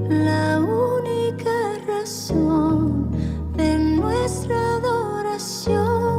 La única razón de nuestra adoración.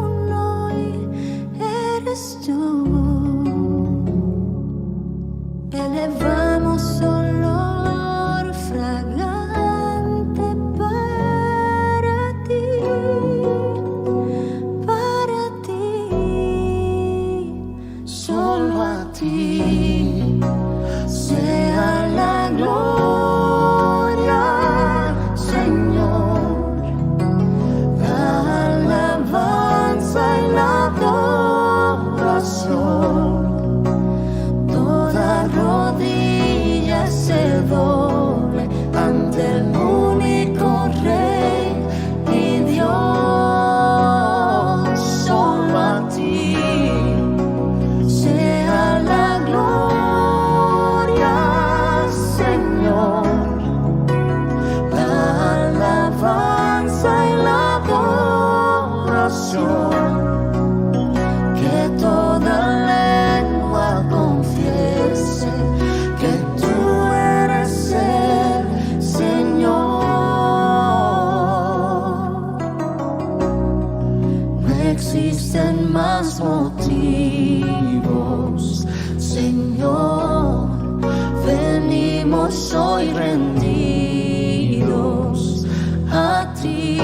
que toda lengua confiese que tú eres el Señor. No existen más motivos, Señor, venimos hoy rendidos a ti.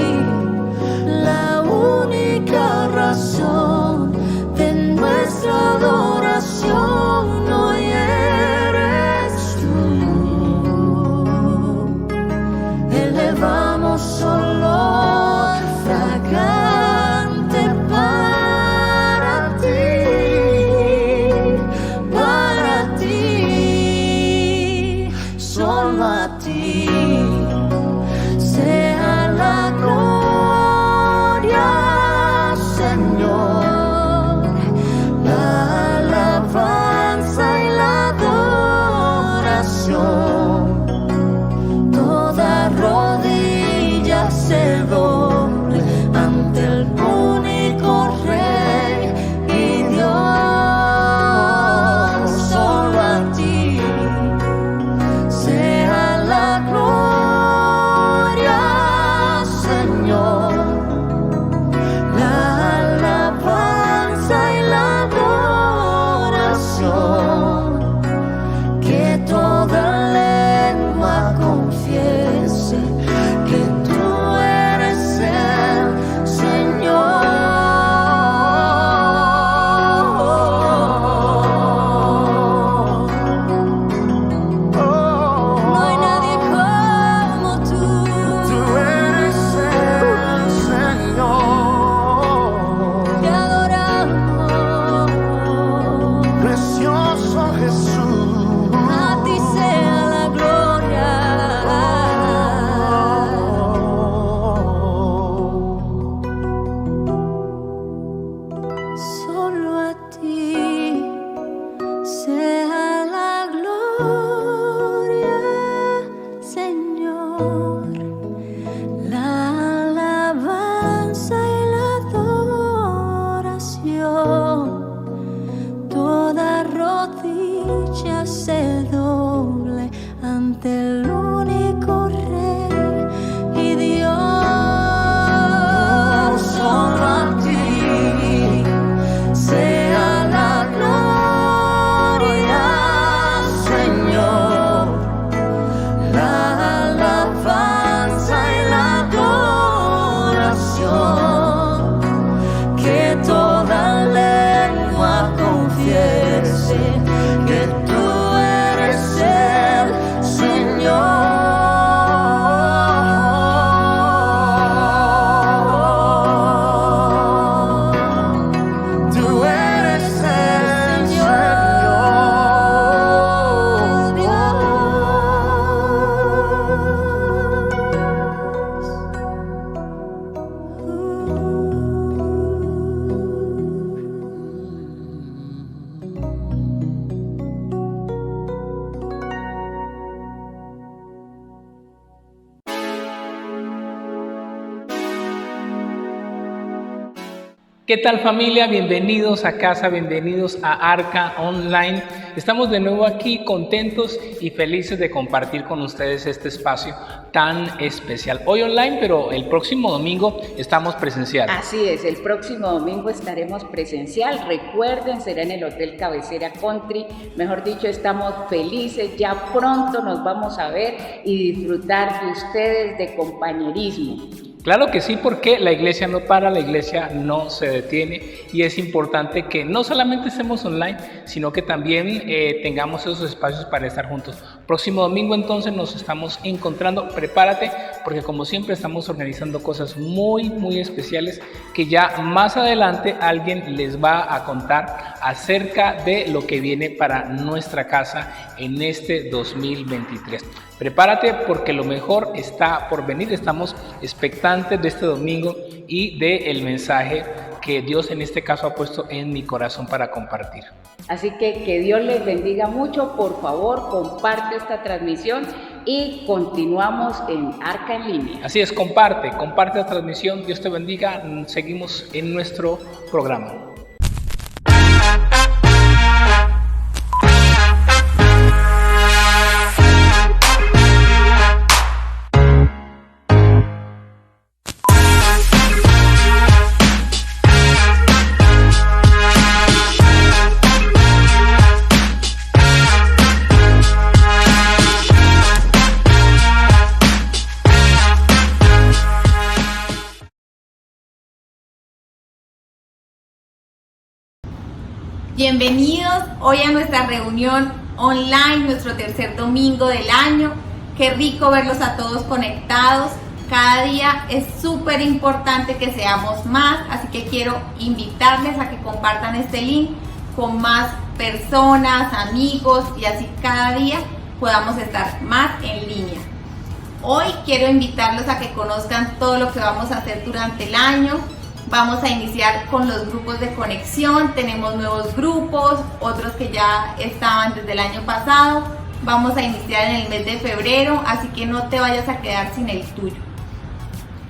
La única razón de nuestra adoración hoy eres tú. Elevamos solo fragante para ti, solo a ti. Sea la gloria, Señor, la alabanza y la adoración. Toda rodilla se doble ante el único Rey y Dios. Solo a ti sea la gloria, Señor, la alabanza y la adoración. Que toda lengua confiese que tú eres el Señor. No hay nadie como tú. Tú eres el Señor. Te adoramos, precioso Jesús. A ti sea la gloria. Solo a ti sea la gloria, Señor, la alabanza y la adoración. Toda rodilla se doble ante el único Rey y Dios. Solo a ti sea la gloria, Señor, la alabanza y la adoración. Que toda lengua confiese que tú eres el Señor. Tú eres el Señor, Dios. ¿Qué tal, familia? Bienvenidos a casa, bienvenidos a Arca Online. Estamos de nuevo aquí contentos y felices de compartir con ustedes este espacio tan especial. Hoy online, pero el próximo domingo estamos presencial. Así es, el próximo domingo estaremos presencial. Recuerden, será en el Hotel Cabecera Country. Mejor dicho, estamos felices. Ya pronto nos vamos a ver y disfrutar de ustedes de compañerismo. Claro que sí, porque la iglesia no para, la iglesia no se detiene y es importante que no solamente estemos online, sino que también tengamos esos espacios para estar juntos. Próximo domingo entonces nos estamos encontrando, prepárate porque como siempre estamos organizando cosas muy especiales que ya más adelante alguien les va a contar acerca de lo que viene para nuestra casa en este 2023. Prepárate porque lo mejor está por venir. Estamos expectantes de este domingo y del mensaje que Dios en este caso ha puesto en mi corazón para compartir. Así que Dios les bendiga mucho. Por favor, comparte esta transmisión y continuamos en Arca en Línea. Así es, comparte la transmisión. Dios te bendiga. Seguimos en nuestro programa. Bienvenidos hoy a nuestra reunión online, nuestro tercer domingo del año. Qué rico verlos a todos conectados. Cada día es súper importante que seamos más, así que quiero invitarles a que compartan este link con más personas, amigos, y así cada día podamos estar más en línea. Hoy quiero invitarlos a que conozcan todo lo que vamos a hacer durante el año. Vamos a iniciar con los grupos de conexión, tenemos nuevos grupos, otros que ya estaban desde el año pasado. Vamos a iniciar en el mes de febrero, así que no te vayas a quedar sin el tuyo.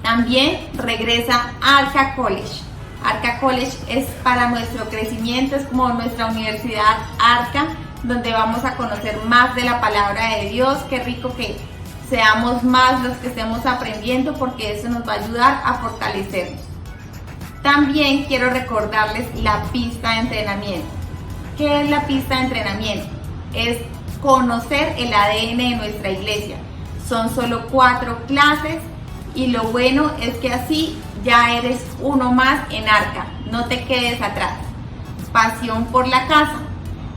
También regresa Arca College. Arca College es para nuestro crecimiento, es como nuestra universidad Arca, donde vamos a conocer más de la palabra de Dios. Qué rico que seamos más los que estemos aprendiendo, porque eso nos va a ayudar a fortalecernos. También quiero recordarles la pista de entrenamiento. ¿Qué es la pista de entrenamiento? Es conocer el ADN de nuestra iglesia. Son solo 4 clases y lo bueno es que así ya eres uno más en Arca. No te quedes atrás. Pasión por la casa.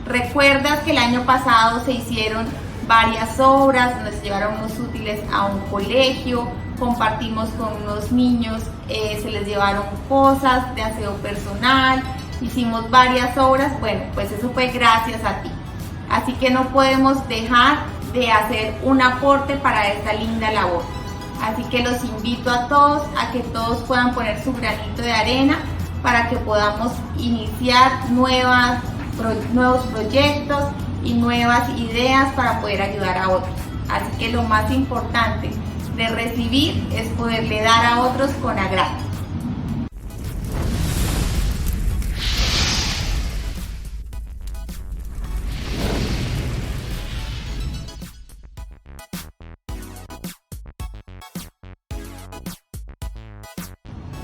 ¿Recuerdas que el año pasado se hicieron varias obras? Nos llevaron unos útiles a un colegio, compartimos con unos niños, se les llevaron cosas de aseo personal, hicimos varias obras. Bueno, pues eso fue gracias a ti. Así que no podemos dejar de hacer un aporte para esta linda labor. Así que los invito a todos a que todos puedan poner su granito de arena para que podamos iniciar nuevos proyectos y nuevas ideas para poder ayudar a otros. Así que lo más importante de recibir es poderle dar a otros con agrado.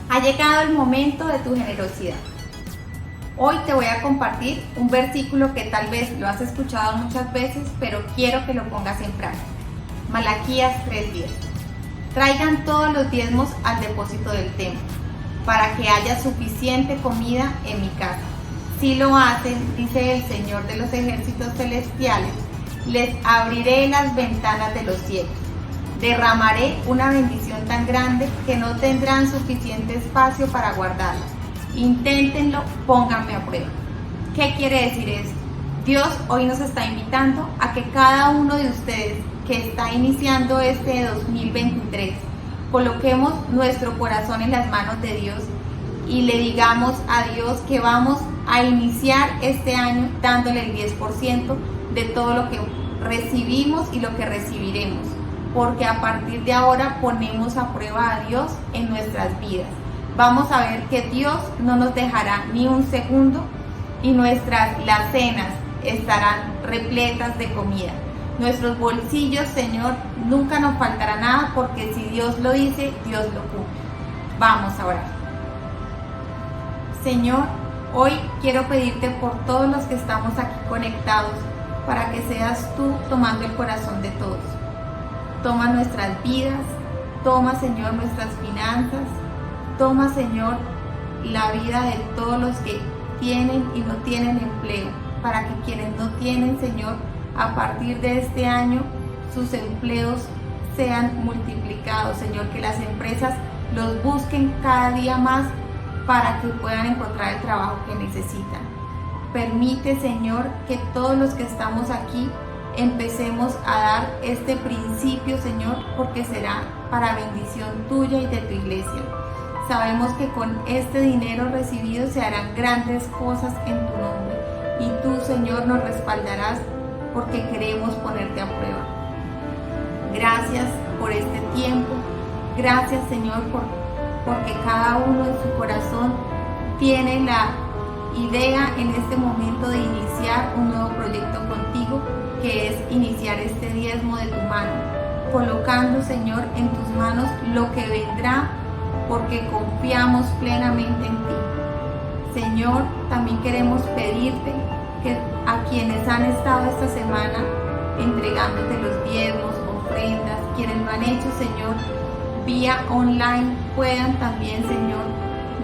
Ha llegado el momento de tu generosidad. Hoy te voy a compartir un versículo que tal vez lo has escuchado muchas veces, pero quiero que lo pongas en práctica. Malaquías 3:10. Traigan todos los diezmos al depósito del templo, para que haya suficiente comida en mi casa. Si lo hacen, dice el Señor de los ejércitos celestiales, les abriré las ventanas de los cielos. Derramaré una bendición tan grande que no tendrán suficiente espacio para guardarla. Inténtenlo, pónganme a prueba. ¿Qué quiere decir esto? Dios hoy nos está invitando a que cada uno de ustedes que está iniciando este 2023, coloquemos nuestro corazón en las manos de Dios y le digamos a Dios que vamos a iniciar este año dándole el 10% de todo lo que recibimos y lo que recibiremos, porque a partir de ahora ponemos a prueba a Dios en nuestras vidas. Vamos a ver que Dios no nos dejará ni un segundo y las cenas estarán repletas de comida. Nuestros bolsillos, Señor, nunca nos faltará nada, porque si Dios lo dice, Dios lo cumple. Vamos a orar. Señor, hoy quiero pedirte por todos los que estamos aquí conectados, para que seas tú tomando el corazón de todos. Toma nuestras vidas, toma, Señor, nuestras finanzas, toma, Señor, la vida de todos los que tienen y no tienen empleo, para que quienes no tienen, Señor, a partir de este año sus empleos sean multiplicados, Señor, que las empresas los busquen cada día más para que puedan encontrar el trabajo que necesitan. Permite, Señor, que todos los que estamos aquí empecemos a dar este principio, Señor, porque será para bendición tuya y de tu iglesia. Sabemos que con este dinero recibido se harán grandes cosas en tu nombre, y tú, Señor, nos respaldarás porque queremos ponerte a prueba. Gracias por este tiempo. Gracias, Señor, porque cada uno en su corazón tiene la idea en este momento de iniciar un nuevo proyecto contigo, que es iniciar este diezmo de tu mano, colocando, Señor, en tus manos lo que vendrá, porque confiamos plenamente en ti. Señor, también queremos pedirte que a quienes han estado esta semana entregándote los diezmos, ofrendas, quienes lo han hecho, Señor, vía online, puedan también, Señor,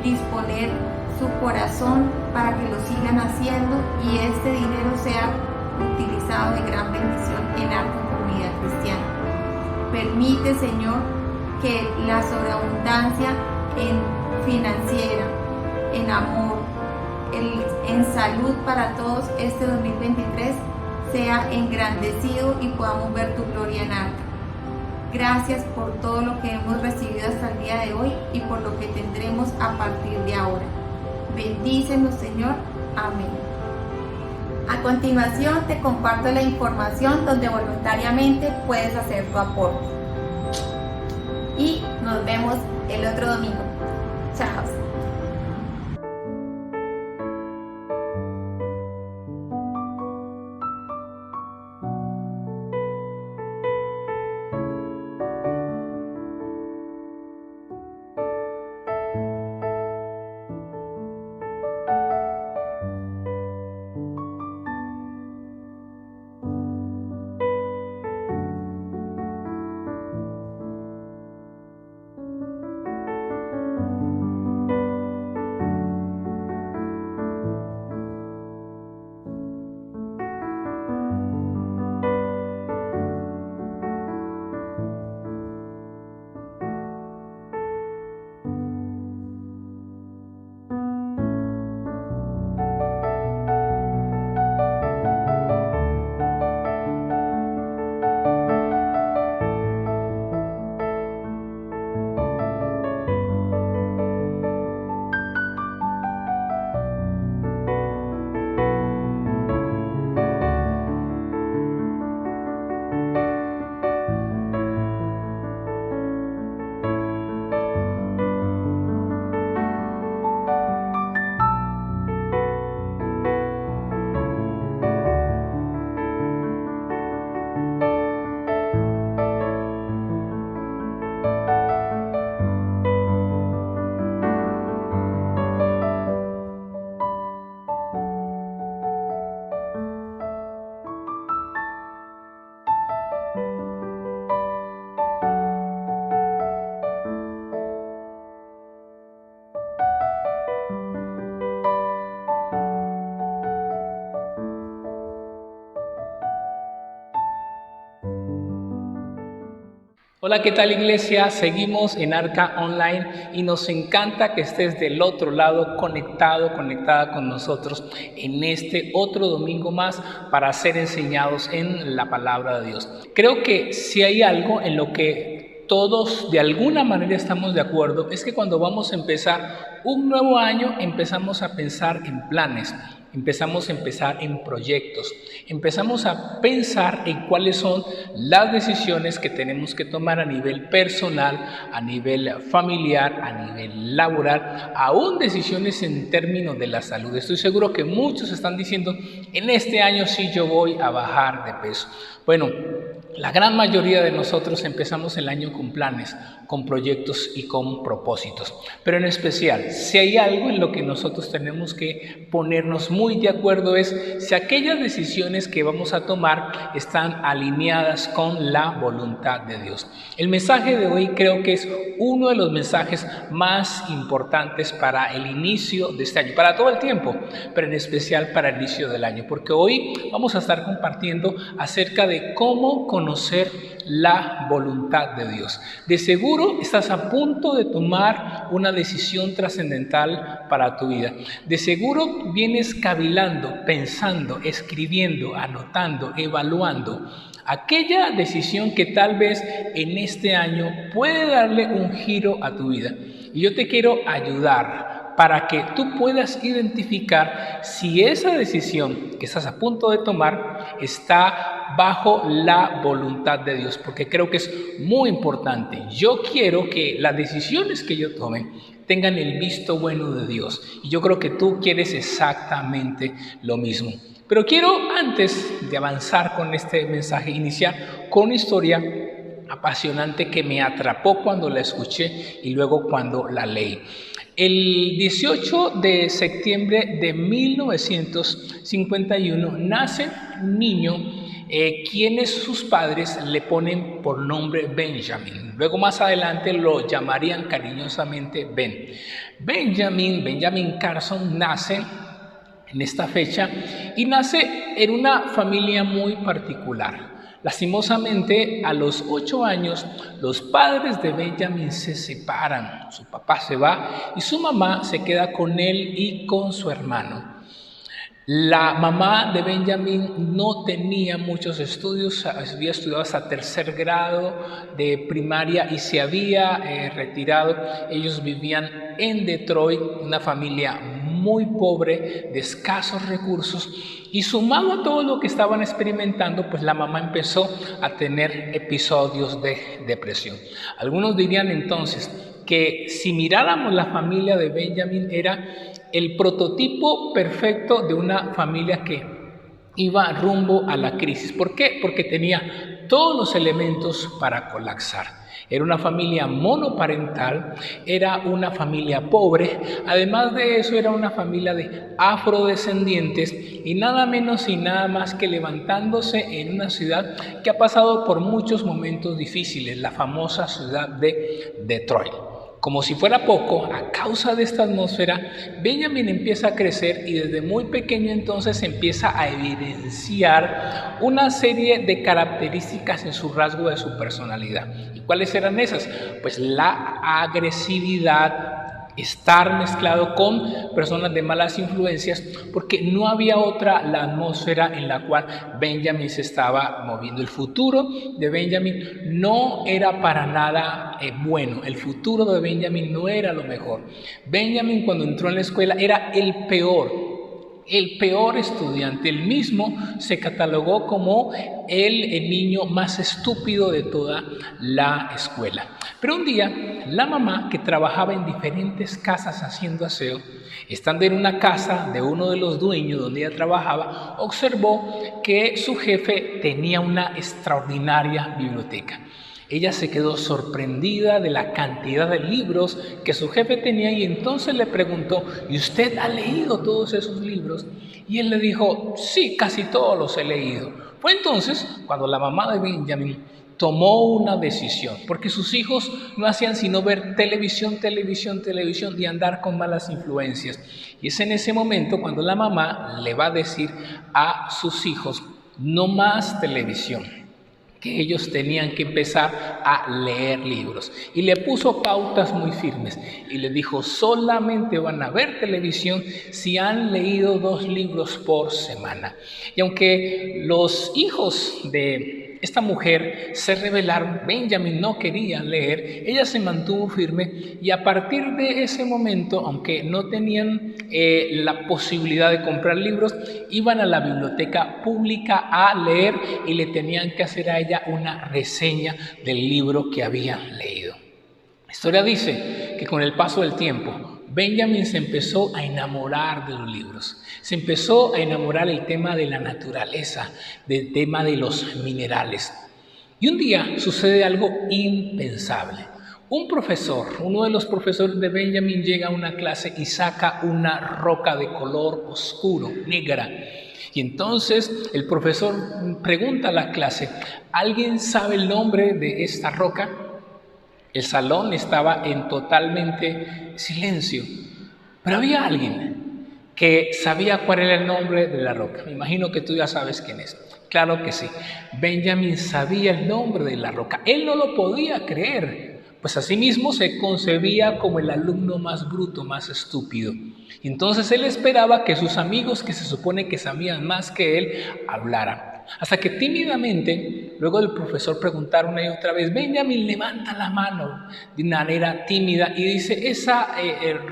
disponer su corazón para que lo sigan haciendo y este dinero sea utilizado de gran bendición en Arca Comunidad Cristiana. Permite, Señor, que la sobreabundancia en financiera, en amor, en salud para todos este 2023 sea engrandecido y podamos ver tu gloria en Arca. Gracias por todo lo que hemos recibido hasta el día de hoy y por lo que tendremos a partir de ahora. Bendícenos, Señor. Amén. A continuación te comparto la información donde voluntariamente puedes hacer tu aporte. Y nos vemos el otro domingo. Chao. Hola, ¿qué tal, iglesia? Seguimos en Arca Online y nos encanta que estés del otro lado conectada con nosotros en este otro domingo más para ser enseñados en la palabra de Dios. Creo que si hay algo en lo que todos de alguna manera estamos de acuerdo es que cuando vamos a empezar un nuevo año empezamos a pensar en planes. Empezamos a pensar en proyectos, empezamos a pensar en cuáles son las decisiones que tenemos que tomar a nivel personal, a nivel familiar, a nivel laboral, aún decisiones en términos de la salud. Estoy seguro que muchos están diciendo, en este año sí yo voy a bajar de peso. Bueno, la gran mayoría de nosotros empezamos el año con planes, con proyectos y con propósitos. Pero en especial, si hay algo en lo que nosotros tenemos que ponernos muy de acuerdo es si aquellas decisiones que vamos a tomar están alineadas con la voluntad de Dios. El mensaje de hoy creo que es uno de los mensajes más importantes para el inicio de este año, para todo el tiempo, pero en especial para el inicio del año, porque hoy vamos a estar compartiendo acerca de cómo conocer la voluntad de Dios. De seguro estás a punto de tomar una decisión trascendental para tu vida. De seguro vienes cavilando, pensando, escribiendo, anotando, evaluando aquella decisión que tal vez en este año puede darle un giro a tu vida. Y yo te quiero ayudar para que tú puedas identificar si esa decisión que estás a punto de tomar está bajo la voluntad de Dios, porque creo que es muy importante. Yo quiero que las decisiones que yo tome tengan el visto bueno de Dios, y yo creo que tú quieres exactamente lo mismo. Pero quiero, antes de avanzar con este mensaje, iniciar con una historia apasionante que me atrapó cuando la escuché y luego cuando la leí. El 18 de septiembre de 1951 nace un niño quienes sus padres le ponen por nombre Benjamin. Luego más adelante lo llamarían cariñosamente Ben. Benjamin Carson nace en esta fecha y nace en una familia muy particular. Lastimosamente, a los 8 años, los padres de Benjamin se separan. Su papá se va y su mamá se queda con él y con su hermano. La mamá de Benjamin no tenía muchos estudios, había estudiado hasta 3er grado de primaria y se había retirado. Ellos vivían en Detroit, una familia muy pobre, de escasos recursos, y sumado a todo lo que estaban experimentando, pues la mamá empezó a tener episodios de depresión. Algunos dirían entonces que si miráramos la familia de Benjamin era el prototipo perfecto de una familia que iba rumbo a la crisis. ¿Por qué? Porque tenía todos los elementos para colapsar. Era una familia monoparental, era una familia pobre, además de eso era una familia de afrodescendientes y nada menos y nada más que levantándose en una ciudad que ha pasado por muchos momentos difíciles, la famosa ciudad de Detroit. Como si fuera poco, a causa de esta atmósfera, Benjamin empieza a crecer y desde muy pequeño entonces empieza a evidenciar una serie de características en su rasgo de su personalidad. ¿Y cuáles eran esas? Pues la agresividad, estar mezclado con personas de malas influencias, porque no había otra la atmósfera en la cual Benjamin se estaba moviendo. El futuro de Benjamin no era para nada bueno, el futuro de Benjamin no era lo mejor. Benjamin, cuando entró en la escuela, era el peor estudiante. Él mismo se catalogó como el niño más estúpido de toda la escuela. Pero un día, la mamá, que trabajaba en diferentes casas haciendo aseo, estando en una casa de uno de los dueños donde ella trabajaba, observó que su jefe tenía una extraordinaria biblioteca. Ella se quedó sorprendida de la cantidad de libros que su jefe tenía y entonces le preguntó: ¿y usted ha leído todos esos libros? Y él le dijo: sí, casi todos los he leído. Fue entonces cuando la mamá de Benjamin tomó una decisión, porque sus hijos no hacían sino ver televisión y andar con malas influencias. Y es en ese momento cuando la mamá le va a decir a sus hijos: no más televisión, que ellos tenían que empezar a leer libros. Y le puso pautas muy firmes y le dijo: solamente van a ver televisión si han leído 2 libros por semana. Y aunque los hijos de esta mujer se rebelaron, Benjamin no quería leer, ella se mantuvo firme y a partir de ese momento, aunque no tenían la posibilidad de comprar libros, iban a la biblioteca pública a leer y le tenían que hacer a ella una reseña del libro que habían leído. La historia dice que con el paso del tiempo, Benjamin se empezó a enamorar de los libros, se empezó a enamorar del tema de la naturaleza, del tema de los minerales. Y un día sucede algo impensable. Un profesor, uno de los profesores de Benjamin, llega a una clase y saca una roca de color oscuro, negra. Y entonces el profesor pregunta a la clase: ¿alguien sabe el nombre de esta roca? El salón estaba en totalmente silencio, pero había alguien que sabía cuál era el nombre de la roca. Me imagino que tú ya sabes quién es. Claro que sí. Benjamin sabía el nombre de la roca. Él no lo podía creer, pues asimismo se concebía como el alumno más bruto, más estúpido. Y entonces él esperaba que sus amigos, que se supone que sabían más que él, hablaran. Hasta que tímidamente, luego del profesor preguntar una y otra vez, Benjamin levanta la mano de una manera tímida y dice, esa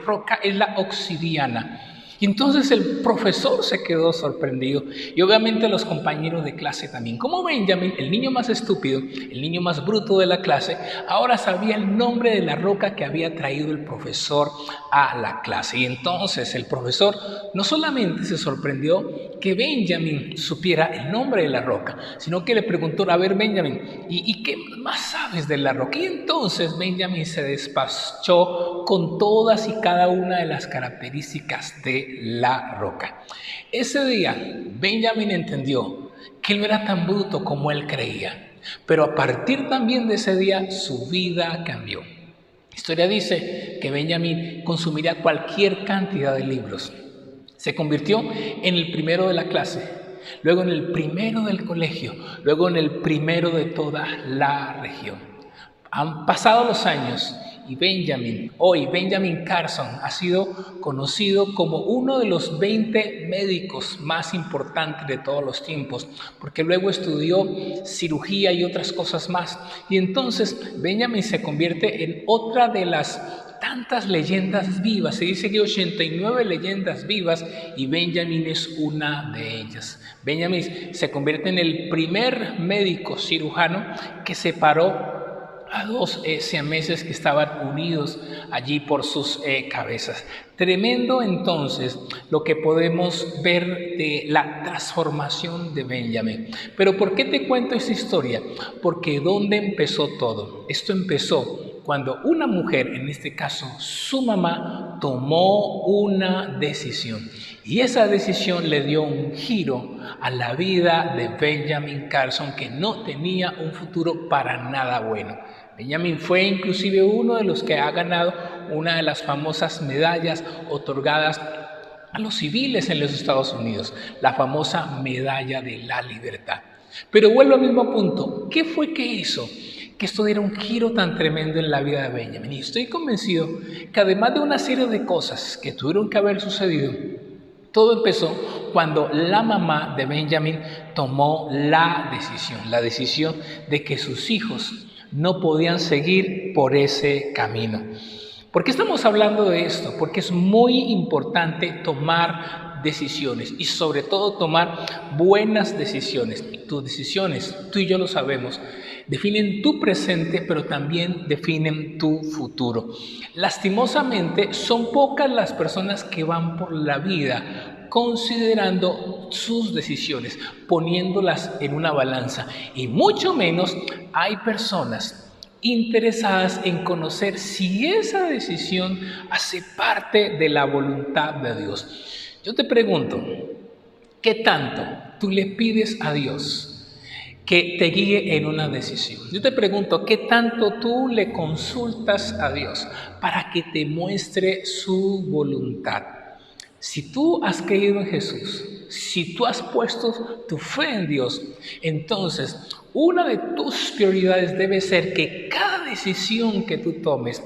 roca es la obsidiana. Y entonces el profesor se quedó sorprendido y obviamente los compañeros de clase también. Como Benjamin, el niño más estúpido, el niño más bruto de la clase, ahora sabía el nombre de la roca que había traído el profesor a la clase. Y entonces el profesor no solamente se sorprendió que Benjamin supiera el nombre de la roca, sino que le preguntó, a ver Benjamin, ¿y qué más sabes de la roca? Y entonces Benjamin se despachó con todas y cada una de las características de la roca. Ese día Benjamin entendió que él no era tan bruto como él creía, pero a partir también de ese día su vida cambió. La historia dice que Benjamin consumiría cualquier cantidad de libros. Se convirtió en el primero de la clase, luego en el primero del colegio, luego en el primero de toda la región. Han pasado los años y Benjamin Carson ha sido conocido como uno de los 20 médicos más importantes de todos los tiempos, porque luego estudió cirugía y otras cosas más. Y entonces Benjamin se convierte en otra de las tantas leyendas vivas. Se dice que 89 leyendas vivas y Benjamin es una de ellas. Benjamin se convierte en el primer médico cirujano que separó a dos siameses que estaban unidos allí por sus cabezas. Tremendo entonces lo que podemos ver de la transformación de Benjamin. Pero ¿por qué te cuento esta historia? Porque ¿dónde empezó todo? Esto empezó cuando una mujer, en este caso su mamá, tomó una decisión. Y esa decisión le dio un giro a la vida de Benjamin Carson, que no tenía un futuro para nada bueno. Benjamin fue inclusive uno de los que ha ganado una de las famosas medallas otorgadas a los civiles en los Estados Unidos, la famosa Medalla de la Libertad. Pero vuelvo al mismo punto, ¿qué fue que hizo que esto diera un giro tan tremendo en la vida de Benjamin? Y estoy convencido que además de una serie de cosas que tuvieron que haber sucedido, todo empezó cuando la mamá de Benjamin tomó la decisión de que sus hijos no podían seguir por ese camino. ¿Por qué estamos hablando de esto? Porque es muy importante tomar decisiones y sobre todo tomar buenas decisiones. Tus decisiones, tú y yo lo sabemos, definen tu presente, pero también definen tu futuro. Lastimosamente, son pocas las personas que van por la vida considerando sus decisiones, poniéndolas en una balanza, y mucho menos hay personas interesadas en conocer si esa decisión hace parte de la voluntad de Dios. Yo te pregunto, ¿qué tanto tú le pides a Dios que te guíe en una decisión? Yo te pregunto, ¿qué tanto tú le consultas a Dios para que te muestre su voluntad? Si tú has creído en Jesús, si tú has puesto tu fe en Dios, entonces una de tus prioridades debe ser que cada decisión que tú tomes,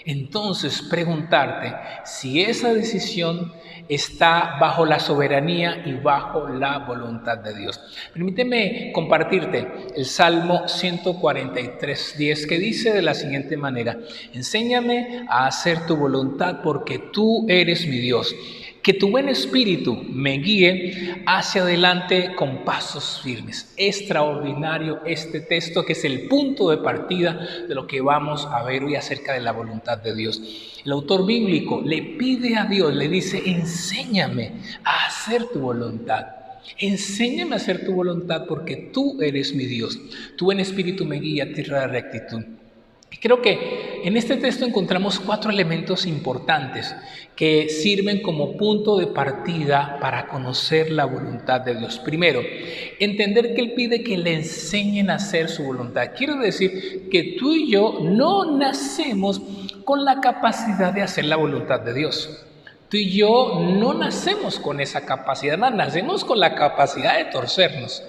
entonces preguntarte si esa decisión está bajo la soberanía y bajo la voluntad de Dios. Permíteme compartirte el Salmo 143:10, que dice de la siguiente manera: enséñame a hacer tu voluntad porque tú eres mi Dios. Que tu buen espíritu me guíe hacia adelante con pasos firmes. Extraordinario este texto, que es el punto de partida de lo que vamos a ver hoy acerca de la voluntad de Dios. El autor bíblico le pide a Dios, le dice: enséñame a hacer tu voluntad. Enséñame a hacer tu voluntad porque tú eres mi Dios. Tu buen espíritu me guía a tierra de rectitud. Y creo que en este texto encontramos 4 elementos importantes que sirven como punto de partida para conocer la voluntad de Dios. Primero, entender que Él pide que le enseñen a hacer su voluntad. Quiero decir que tú y yo no nacemos con la capacidad de hacer la voluntad de Dios. Tú y yo no nacemos con esa capacidad, nacemos con la capacidad de torcernos.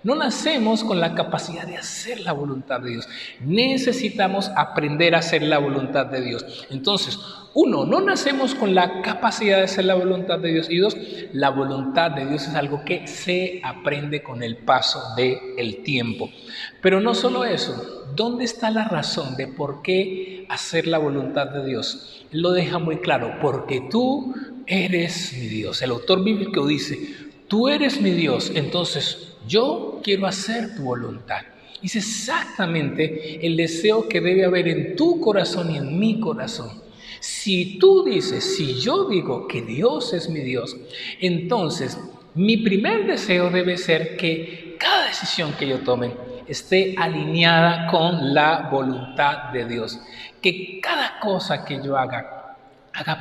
No nacemos con la capacidad de hacer la voluntad de Dios. Necesitamos aprender a hacer la voluntad de Dios. Entonces, uno, no nacemos con la capacidad de hacer la voluntad de Dios. Y dos, la voluntad de Dios es algo que se aprende con el paso del tiempo. Pero no solo eso, ¿dónde está la razón de por qué hacer la voluntad de Dios? Él lo deja muy claro, porque tú eres mi Dios. El autor bíblico dice, tú eres mi Dios, entonces yo quiero hacer tu voluntad. Es exactamente el deseo que debe haber en tu corazón y en mi corazón. Si tú dices, si yo digo que Dios es mi Dios, entonces mi primer deseo debe ser que cada decisión que yo tome esté alineada con la voluntad de Dios. Que cada cosa que yo haga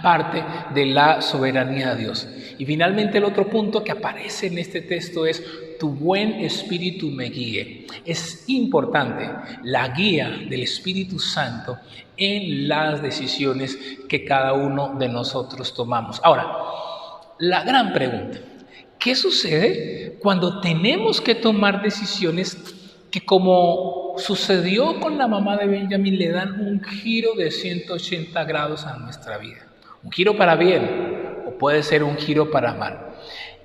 parte de la soberanía de Dios. Y finalmente el otro punto que aparece en este texto es tu buen espíritu me guíe. Es importante la guía del Espíritu Santo en las decisiones que cada uno de nosotros tomamos. Ahora, la gran pregunta, ¿qué sucede cuando tenemos que tomar decisiones que, como sucedió con la mamá de Benjamín, le dan un giro de 180 grados a nuestra vida? Un giro para bien o puede ser un giro para mal.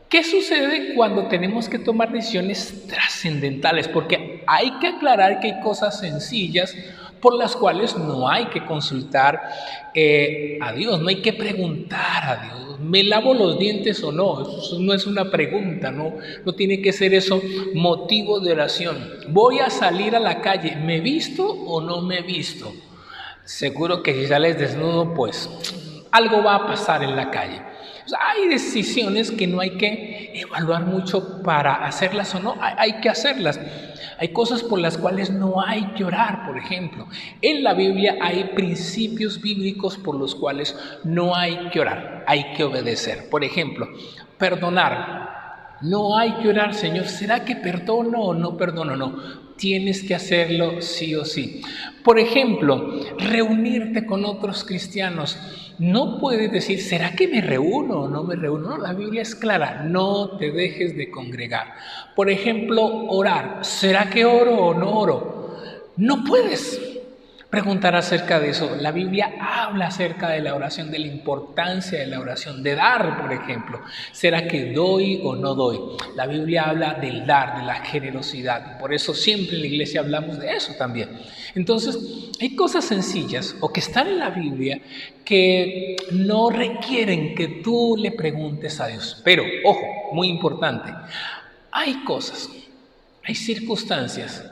¿Qué sucede cuando tenemos que tomar decisiones trascendentales? Porque hay que aclarar que hay cosas sencillas por las cuales no hay que consultar a Dios, no hay que preguntar a Dios, ¿me lavo los dientes o no? Eso no es una pregunta, no tiene que ser eso motivo de oración. Voy a salir a la calle, ¿me visto o no me visto? Seguro que si sales desnudo, pues algo va a pasar en la calle. O sea, hay decisiones que no hay que evaluar mucho para hacerlas o no, hay que hacerlas. Hay cosas por las cuales no hay que orar, por ejemplo. En la Biblia hay principios bíblicos por los cuales no hay que orar, hay que obedecer. Por ejemplo, perdonar. No hay que orar, Señor, ¿será que perdono o no perdono? No, tienes que hacerlo sí o sí. Por ejemplo, reunirte con otros cristianos. No puedes decir, ¿será que me reúno o no me reúno? No, la Biblia es clara, no te dejes de congregar. Por ejemplo, orar. ¿Será que oro o no oro? No puedes preguntar acerca de eso. La Biblia habla acerca de la oración, de la importancia de la oración, de dar, por ejemplo. ¿Será que doy o no doy? La Biblia habla del dar, de la generosidad. Por eso siempre en la iglesia hablamos de eso también. Entonces, hay cosas sencillas o que están en la Biblia que no requieren que tú le preguntes a Dios. Pero, ojo, muy importante, hay cosas, hay circunstancias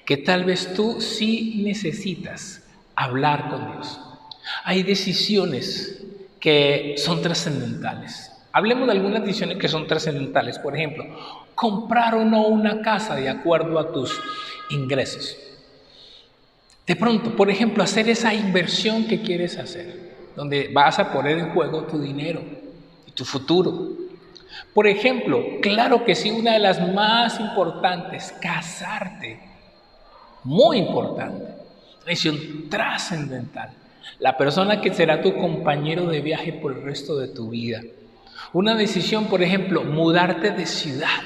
que tal vez tú sí necesitas hablar con Dios. Hay decisiones que son trascendentales. Hablemos de algunas decisiones que son trascendentales. Por ejemplo, comprar o no una casa de acuerdo a tus ingresos. De pronto, por ejemplo, hacer esa inversión que quieres hacer, donde vas a poner en juego tu dinero y tu futuro. Por ejemplo, claro que sí, una de las más importantes, casarte. Muy importante, una decisión trascendental. La persona que será tu compañero de viaje por el resto de tu vida. Una decisión, por ejemplo, mudarte de ciudad,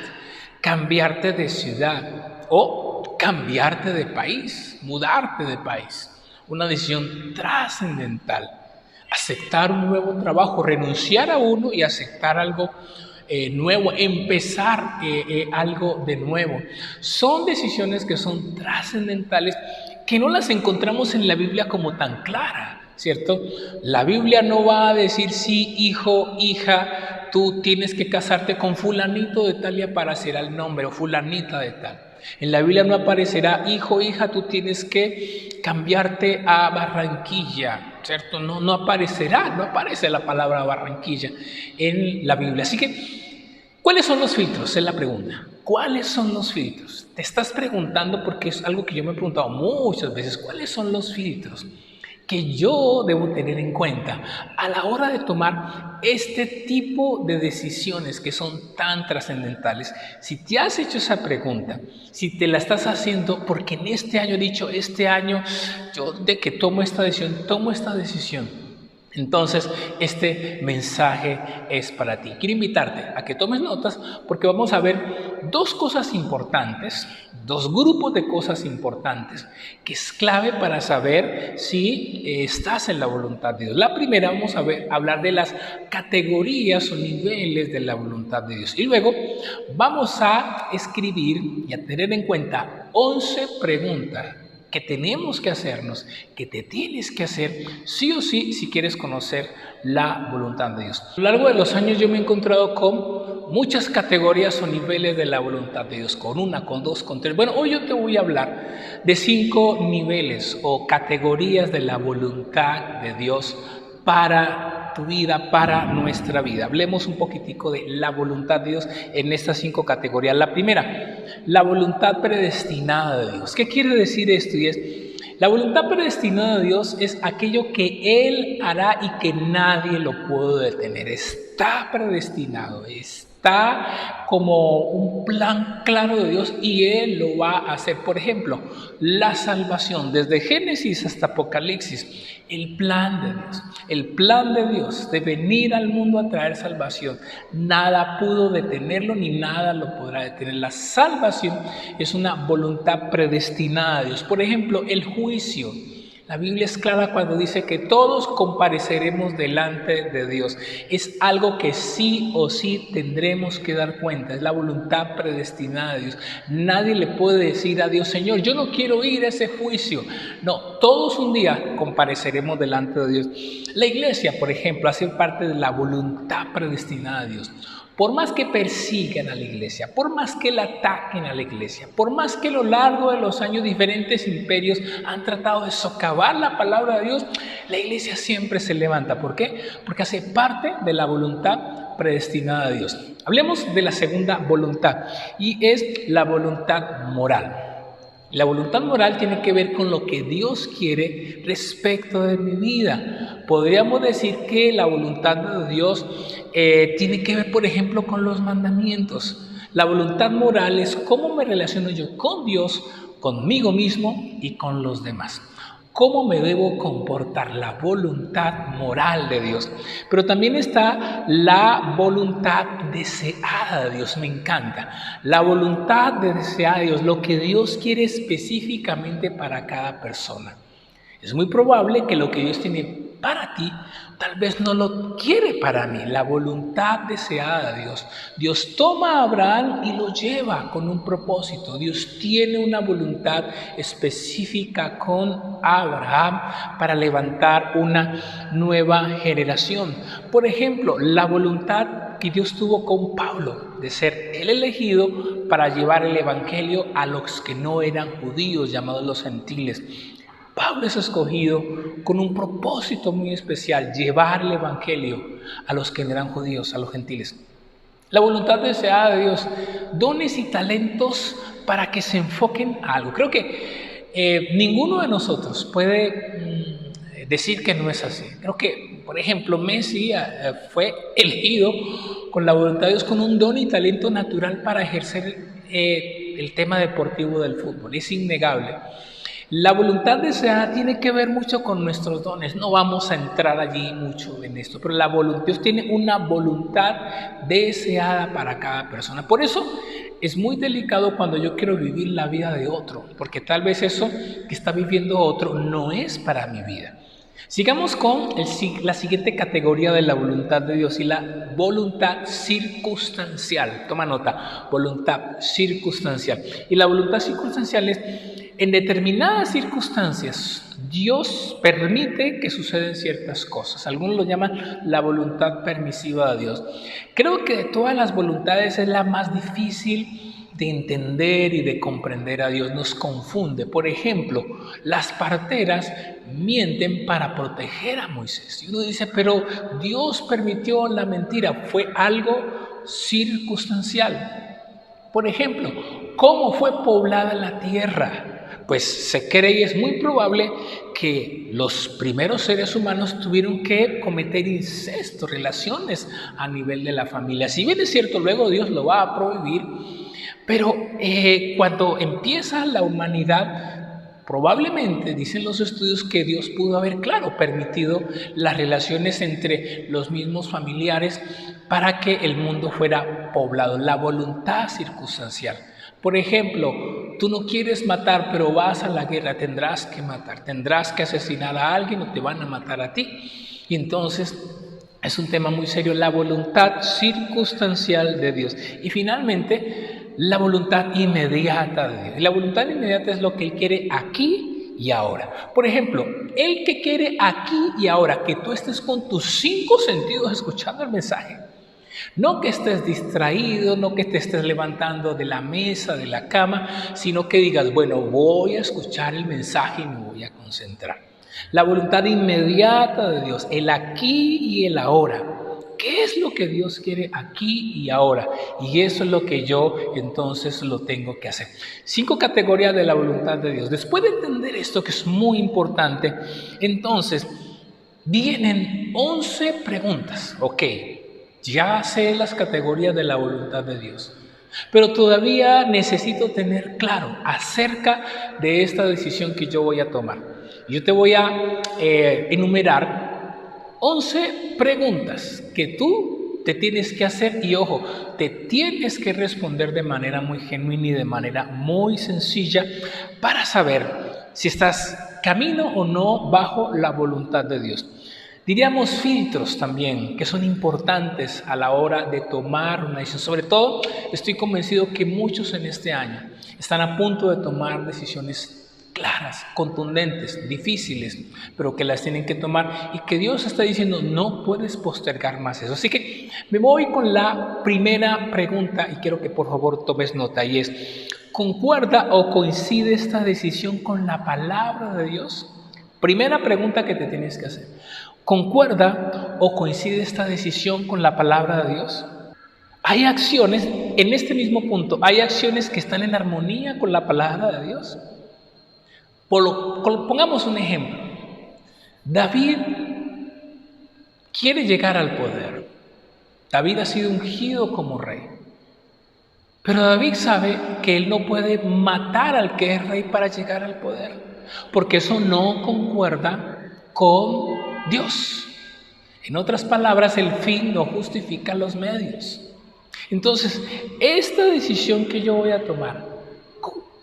cambiarte de ciudad o cambiarte de país, mudarte de país. Una decisión trascendental. Aceptar un nuevo trabajo, renunciar a uno y aceptar algo nuevo, empezar algo de nuevo. Son decisiones que son trascendentales, que no las encontramos en la Biblia como tan clara, ¿cierto? La Biblia no va a decir, sí, hijo, hija, tú tienes que casarte con fulanito de tal y aparecerá el nombre, o fulanita de tal. En la Biblia no aparecerá, hijo, hija, tú tienes que cambiarte a Barranquilla, ¿cierto? No aparecerá, no aparece la palabra Barranquilla en la Biblia. Así que, ¿cuáles son los filtros? Es la pregunta. ¿Cuáles son los filtros? Te estás preguntando porque es algo que yo me he preguntado muchas veces. ¿Cuáles son los filtros que yo debo tener en cuenta a la hora de tomar este tipo de decisiones que son tan trascendentales? Si te has hecho esa pregunta, si te la estás haciendo porque en este año he dicho, este año yo de que tomo esta decisión, Entonces, este mensaje es para ti. Quiero invitarte a que tomes notas porque vamos a ver dos cosas importantes, dos grupos de cosas importantes que es clave para saber si estás en la voluntad de Dios. La primera, vamos a hablar de las categorías o niveles de la voluntad de Dios. Y luego vamos a escribir y a tener en cuenta 11 preguntas que tenemos que hacernos, que te tienes que hacer sí o sí si quieres conocer la voluntad de Dios. A lo largo de los años yo me he encontrado con muchas categorías o niveles de la voluntad de Dios, con una, con dos, con tres. Bueno, hoy yo te voy a hablar de 5 niveles o categorías de la voluntad de Dios para tu vida, para nuestra vida. Hablemos un poquitico de la voluntad de Dios en estas 5 categorías. La primera, la voluntad predestinada de Dios. ¿Qué quiere decir esto? Y es, la voluntad predestinada de Dios es aquello que Él hará y que nadie lo puede detener. Está predestinado, está como un plan claro de Dios y Él lo va a hacer. Por ejemplo, la salvación, desde Génesis hasta Apocalipsis, el plan de Dios de venir al mundo a traer salvación, nada pudo detenerlo ni nada lo podrá detener. La salvación es una voluntad predestinada de Dios. Por ejemplo, el juicio. La Biblia es clara cuando dice que todos compareceremos delante de Dios. Es algo que sí o sí tendremos que dar cuenta. Es la voluntad predestinada de Dios. Nadie le puede decir a Dios, Señor, yo no quiero ir a ese juicio. No, todos un día compareceremos delante de Dios. La iglesia, por ejemplo, hace parte de la voluntad predestinada de Dios. Por más que persigan a la iglesia, por más que la ataquen a la iglesia, por más que a lo largo de los años diferentes imperios han tratado de socavar la palabra de Dios, la iglesia siempre se levanta. ¿Por qué? Porque hace parte de la voluntad predestinada de Dios. Hablemos de la segunda voluntad y es la voluntad moral. La voluntad moral tiene que ver con lo que Dios quiere respecto de mi vida. Podríamos decir que la voluntad de Dios tiene que ver, por ejemplo, con los mandamientos. La voluntad moral es cómo me relaciono yo con Dios, conmigo mismo y con los demás. ¿Cómo me debo comportar? La voluntad moral de Dios. Pero también está la voluntad deseada de Dios. Me encanta. La voluntad deseada de Dios, lo que Dios quiere específicamente para cada persona. Es muy probable que lo que Dios tiene para ti, tal vez no lo quiere para mí. La voluntad deseada de Dios. Dios toma a Abraham y lo lleva con un propósito. Dios tiene una voluntad específica con Abraham para levantar una nueva generación. Por ejemplo, la voluntad que Dios tuvo con Pablo de ser el elegido para llevar el evangelio a los que no eran judíos, llamados los gentiles. Pablo es escogido con un propósito muy especial, llevar el evangelio a los que no eran judíos, a los gentiles. La voluntad deseada de Dios, dones y talentos para que se enfoquen a algo. Creo que ninguno de nosotros puede decir que no es así. Creo que, por ejemplo, Messi fue elegido con la voluntad de Dios, con un don y talento natural para ejercer el tema deportivo del fútbol. Es innegable. La voluntad deseada tiene que ver mucho con nuestros dones. No vamos a entrar allí mucho en esto, pero Dios tiene una voluntad deseada para cada persona. Por eso es muy delicado cuando yo quiero vivir la vida de otro, porque tal vez eso que está viviendo otro no es para mi vida. Sigamos con la siguiente categoría de la voluntad de Dios y la voluntad circunstancial. Toma nota, voluntad circunstancial. Y la voluntad circunstancial es, en determinadas circunstancias, Dios permite que sucedan ciertas cosas. Algunos lo llaman la voluntad permisiva de Dios. Creo que de todas las voluntades es la más difícil de entender y de comprender a Dios. Nos confunde. Por ejemplo, las parteras mienten para proteger a Moisés. Y uno dice, pero Dios permitió la mentira. Fue algo circunstancial. Por ejemplo, ¿cómo fue poblada la tierra? Pues se cree y es muy probable que los primeros seres humanos tuvieron que cometer incesto, relaciones a nivel de la familia. Si bien es cierto, luego Dios lo va a prohibir, pero cuando empieza la humanidad, Probablemente, dicen los estudios, que Dios pudo haber, claro, permitido las relaciones entre los mismos familiares para que el mundo fuera poblado, la voluntad circunstancial. Por ejemplo, tú no quieres matar, pero vas a la guerra, tendrás que matar, tendrás que asesinar a alguien o te van a matar a ti. Y entonces es un tema muy serio, la voluntad circunstancial de Dios. Y finalmente, la voluntad inmediata de Dios. Y la voluntad inmediata es lo que Él quiere aquí y ahora. Por ejemplo, Él que quiere aquí y ahora que tú estés con tus 5 sentidos escuchando el mensaje. No que estés distraído, no que te estés levantando de la mesa, de la cama, sino que digas, bueno, voy a escuchar el mensaje y me voy a concentrar. La voluntad inmediata de Dios, el aquí y el ahora. ¿Qué es lo que Dios quiere aquí y ahora? Y eso es lo que yo entonces lo tengo que hacer. 5 categorías de la voluntad de Dios. Después de entender esto, que es muy importante, entonces vienen 11 preguntas. Ok, ya sé las categorías de la voluntad de Dios, pero todavía necesito tener claro acerca de esta decisión que yo voy a tomar. Yo te voy a enumerar 11 preguntas que tú te tienes que hacer y ojo, te tienes que responder de manera muy genuina y de manera muy sencilla para saber si estás camino o no bajo la voluntad de Dios. Diríamos filtros también que son importantes a la hora de tomar una decisión. Sobre todo, estoy convencido que muchos en este año están a punto de tomar decisiones claras, contundentes, difíciles, pero que las tienen que tomar y que Dios está diciendo, no puedes postergar más eso. Así que me voy con la primera pregunta y quiero que por favor tomes nota y es, ¿concuerda o coincide esta decisión con la palabra de Dios? Primera pregunta que te tienes que hacer. ¿Concuerda o coincide esta decisión con la palabra de Dios? Hay acciones, en este mismo punto, hay acciones que están en armonía con la palabra de Dios. Pongamos un ejemplo. David quiere llegar al poder. David ha sido ungido como rey. Pero David sabe que él no puede matar al que es rey para llegar al poder, porque eso no concuerda con Dios. En otras palabras, el fin no justifica los medios. Entonces, esta decisión que yo voy a tomar,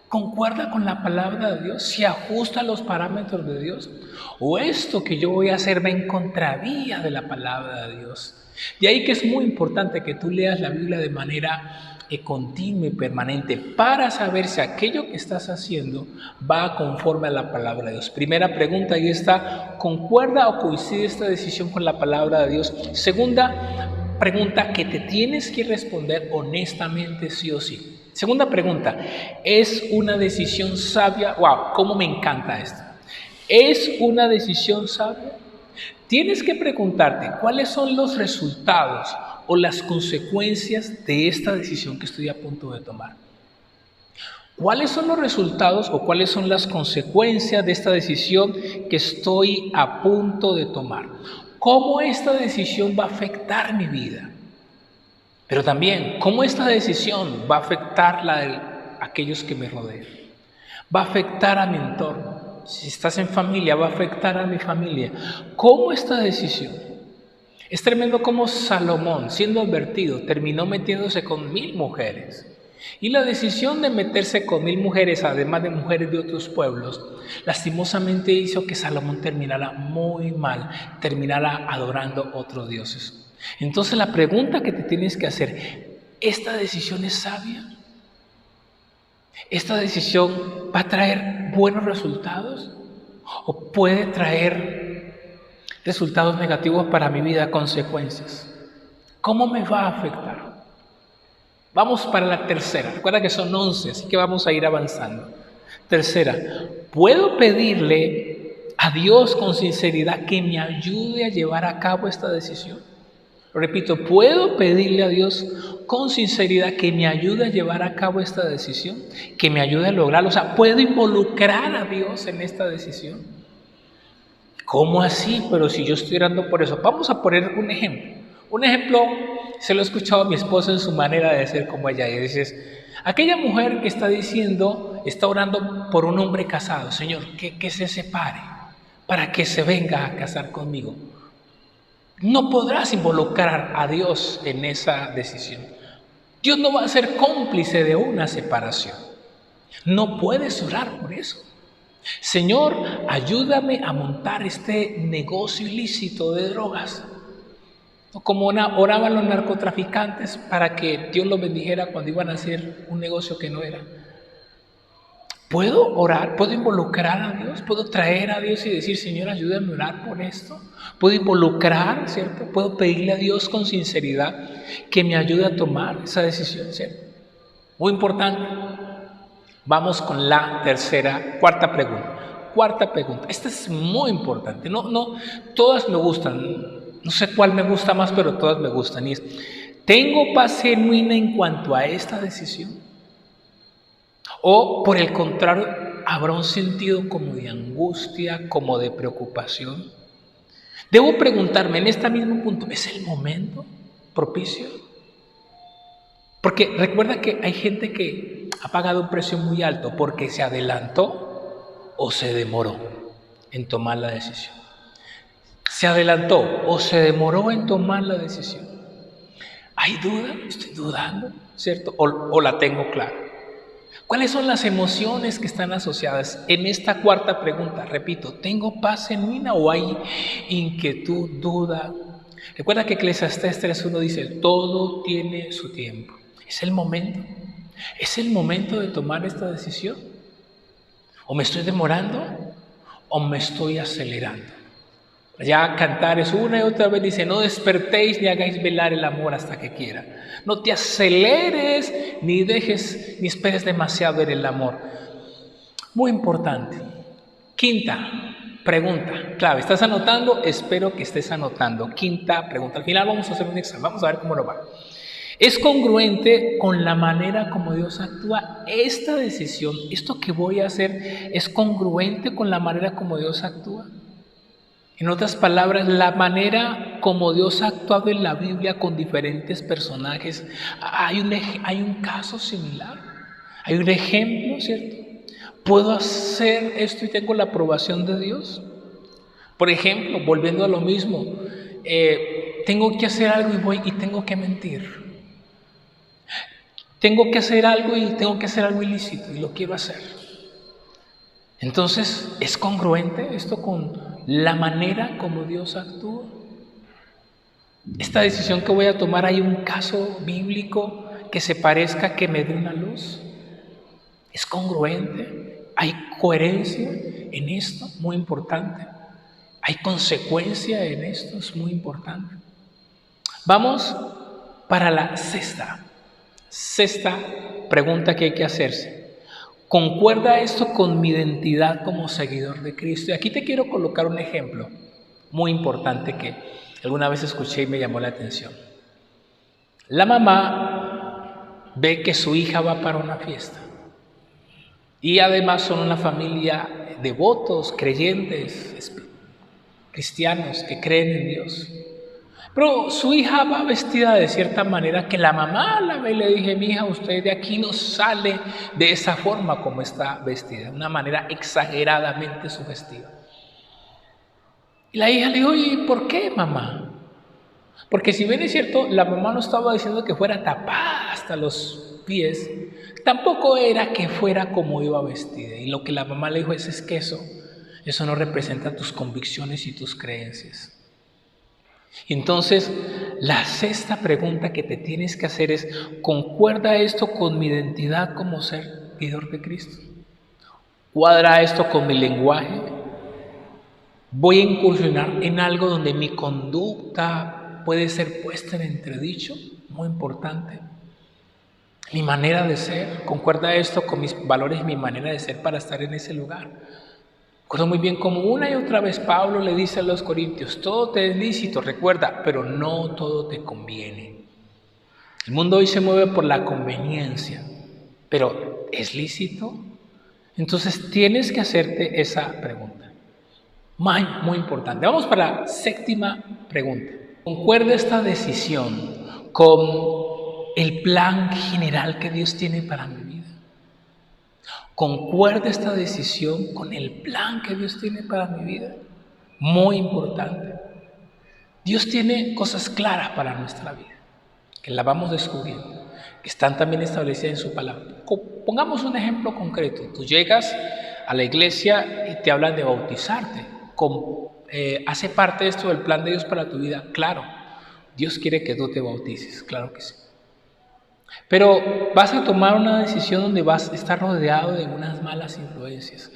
¿concuerda con la palabra de Dios? ¿Se ajusta a los parámetros de Dios? ¿O esto que yo voy a hacer va en contravía de la palabra de Dios? De ahí que es muy importante que tú leas la Biblia de manera continua y permanente para saber si aquello que estás haciendo va conforme a la palabra de Dios. Primera pregunta, ahí está, ¿concuerda o coincide esta decisión con la palabra de Dios? Segunda pregunta que te tienes que responder honestamente sí o sí. Segunda pregunta, ¿es una decisión sabia? ¡Wow! ¿Cómo me encanta esto? ¿Es una decisión sabia? Tienes que preguntarte cuáles son los resultados o las consecuencias de esta decisión que estoy a punto de tomar. ¿Cuáles son los resultados o cuáles son las consecuencias de esta decisión que estoy a punto de tomar? ¿Cómo esta decisión va a afectar mi vida? Pero también, ¿cómo esta decisión va a afectar la de aquellos que me rodean? Va a afectar a mi entorno. Si estás en familia, va a afectar a mi familia. ¿Cómo esta decisión? Es tremendo cómo Salomón, siendo advertido, terminó metiéndose con 1000 mujeres. Y la decisión de meterse con 1000 mujeres, además de mujeres de otros pueblos, lastimosamente hizo que Salomón terminara muy mal, terminara adorando otros dioses. Entonces la pregunta que te tienes que hacer, ¿esta decisión es sabia? ¿Esta decisión va a traer buenos resultados? ¿O puede traer resultados negativos para mi vida, consecuencias? ¿Cómo me va a afectar? Vamos para la tercera. Recuerda que son 11, así que vamos a ir avanzando. Tercera, ¿puedo pedirle a Dios con sinceridad que me ayude a llevar a cabo esta decisión? Repito, ¿puedo pedirle a Dios con sinceridad que me ayude a llevar a cabo esta decisión? Que me ayude a lograrlo. O sea, ¿puedo involucrar a Dios en esta decisión? ¿Cómo así? Pero si yo estoy orando por eso. Vamos a poner un ejemplo. Un ejemplo, se lo he escuchado a mi esposa en su manera de ser como ella. Y dices, Aquella mujer que está diciendo, está orando por un hombre casado, Señor, que se separe para que se venga a casar conmigo. No podrás involucrar a Dios en esa decisión. Dios no va a ser cómplice de una separación. No puedes orar por eso. Señor, ayúdame a montar este negocio ilícito de drogas. Como oraban los narcotraficantes para que Dios los bendijera cuando iban a hacer un negocio que no era. ¿Puedo orar? ¿Puedo involucrar a Dios? ¿Puedo traer a Dios y decir, Señor, ayúdame a orar por esto? ¿Puedo involucrar, cierto? ¿Puedo pedirle a Dios con sinceridad que me ayude a tomar esa decisión, cierto? Muy importante. Vamos con la cuarta pregunta. Cuarta pregunta. Esta es muy importante. No, todas me gustan. No sé cuál me gusta más, pero todas me gustan. Y es, ¿tengo paz genuina en cuanto a esta decisión? O, por el contrario, ¿habrá un sentido como de angustia, como de preocupación? Debo preguntarme en este mismo punto, ¿es el momento propicio? Porque recuerda que hay gente que ha pagado un precio muy alto porque se adelantó o se demoró en tomar la decisión. Se adelantó o se demoró en tomar la decisión. ¿Hay duda? ¿Estoy dudando? ¿Cierto? ¿O la tengo clara? ¿Cuáles son las emociones que están asociadas en esta cuarta pregunta? Repito, ¿tengo paz genuina o hay inquietud, duda? Recuerda que Eclesiastés 3:1 dice, todo tiene su tiempo. ¿Es el momento? ¿Es el momento de tomar esta decisión? ¿O me estoy demorando o me estoy acelerando? Ya Cantares una y otra vez dice, no despertéis ni hagáis velar el amor hasta que quiera. No te aceleres ni esperes demasiado en el amor. Muy importante. Quinta pregunta, clave. ¿Estás anotando? Espero que estés anotando. Quinta pregunta. Al final vamos a hacer un examen. Vamos a ver cómo nos va. ¿Es congruente con la manera como Dios actúa? Esta decisión, esto que voy a hacer, ¿es congruente con la manera como Dios actúa? En otras palabras, la manera como Dios ha actuado en la Biblia con diferentes personajes, hay un caso similar, hay un ejemplo, ¿cierto? ¿Puedo hacer esto y tengo la aprobación de Dios? Por ejemplo, volviendo a lo mismo, tengo que hacer algo y tengo que mentir. Tengo que hacer algo y tengo que hacer algo ilícito y lo quiero hacer. Entonces, ¿es congruente esto con la manera como Dios actúa? Esta decisión que voy a tomar, ¿hay un caso bíblico que se parezca, que me dé una luz? ¿Es congruente? ¿Hay coherencia en esto? Muy importante. ¿Hay consecuencia en esto? Es muy importante. Vamos para la sexta pregunta que hay que hacerse. ¿Concuerda esto con mi identidad como seguidor de Cristo? Y aquí te quiero colocar un ejemplo muy importante que alguna vez escuché y me llamó la atención. La mamá ve que su hija va para una fiesta y además son una familia de devotos, creyentes, cristianos que creen en Dios. Pero su hija va vestida de cierta manera que la mamá la ve y le dije, mi hija, usted de aquí no sale de esa forma como está vestida, de una manera exageradamente sugestiva. Y la hija le dijo, ¿y por qué, mamá? Porque si bien es cierto, la mamá no estaba diciendo que fuera tapada hasta los pies, tampoco era que fuera como iba vestida. Y lo que la mamá le dijo es que eso no representa tus convicciones y tus creencias. Entonces, la sexta pregunta que te tienes que hacer es, ¿concuerda esto con mi identidad como seguidor de Cristo? ¿Cuadra esto con mi lenguaje? ¿Voy a incursionar en algo donde mi conducta puede ser puesta en entredicho? Muy importante. Mi manera de ser, ¿concuerda esto con mis valores, mi manera de ser para estar en ese lugar? Recuerdo muy bien como una y otra vez Pablo le dice a los corintios, todo te es lícito, recuerda, pero no todo te conviene. El mundo hoy se mueve por la conveniencia, pero ¿es lícito? Entonces tienes que hacerte esa pregunta. Muy importante. Vamos para la séptima pregunta. ¿Concuerda esta decisión con el plan general que Dios tiene para mi vida? ¿Concuerda esta decisión con el plan que Dios tiene para mi vida? Muy importante. Dios tiene cosas claras para nuestra vida, que la vamos descubriendo, que están también establecidas en su palabra. Pongamos un ejemplo concreto. Tú llegas a la iglesia y te hablan de bautizarte. ¿Hace parte de esto del plan de Dios para tu vida? Claro, Dios quiere que tú te bautices, claro que sí. Pero vas a tomar una decisión donde vas a estar rodeado de unas malas influencias.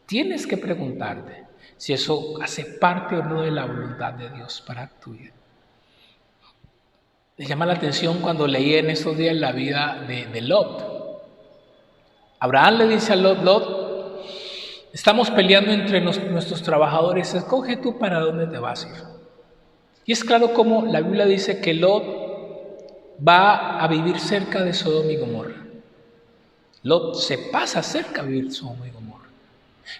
Tienes que preguntarte si eso hace parte o no de la voluntad de Dios para tu vida. Me llama la atención cuando leí en estos días la vida de Lot. Abraham le dice a Lot, estamos peleando entre nuestros trabajadores, escoge tú para dónde te vas a ir. Y es claro como la Biblia dice que Lot va a vivir cerca de Sodoma y Gomorra. Lot se pasa cerca a vivir Sodoma y Gomorra.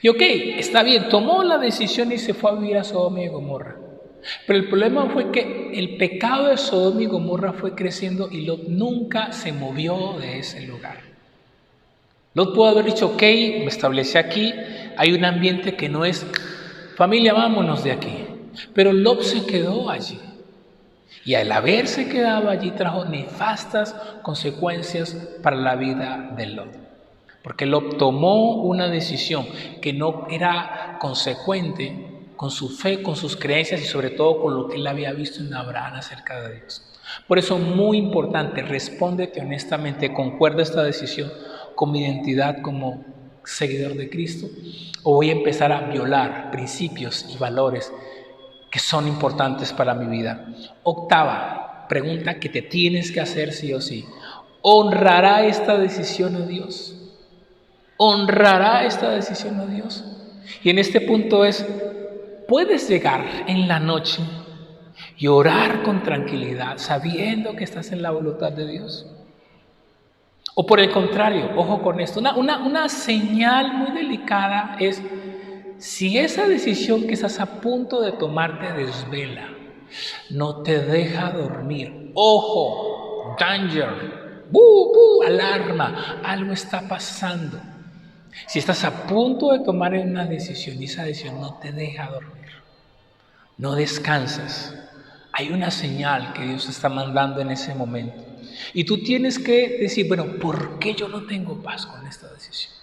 Y ok, está bien, tomó la decisión y se fue a vivir a Sodoma y Gomorra. Pero el problema fue que el pecado de Sodoma y Gomorra fue creciendo y Lot nunca se movió de ese lugar. Lot pudo haber dicho, ok, me establecí aquí, hay un ambiente que no es, familia, vámonos de aquí. Pero Lot se quedó allí. Y al haberse quedado allí trajo nefastas consecuencias para la vida de Lot. Porque Lot tomó una decisión que no era consecuente con su fe, con sus creencias y sobre todo con lo que él había visto en Abraham acerca de Dios. Por eso, muy importante, respóndete honestamente, ¿concuerda esta decisión con mi identidad como seguidor de Cristo? ¿O voy a empezar a violar principios y valores que son importantes para mi vida? Octava pregunta que te tienes que hacer sí o sí. ¿Honrará esta decisión a Dios? ¿Honrará esta decisión a Dios? Y en este punto es, ¿puedes llegar en la noche y orar con tranquilidad sabiendo que estás en la voluntad de Dios? O por el contrario, ojo con esto, una señal muy delicada es si esa decisión que estás a punto de tomar te desvela, no te deja dormir. Ojo, danger, alarma, algo está pasando. Si estás a punto de tomar una decisión y esa decisión no te deja dormir, no descansas, hay una señal que Dios está mandando en ese momento. Y tú tienes que decir, bueno, ¿por qué yo no tengo paz con esta decisión?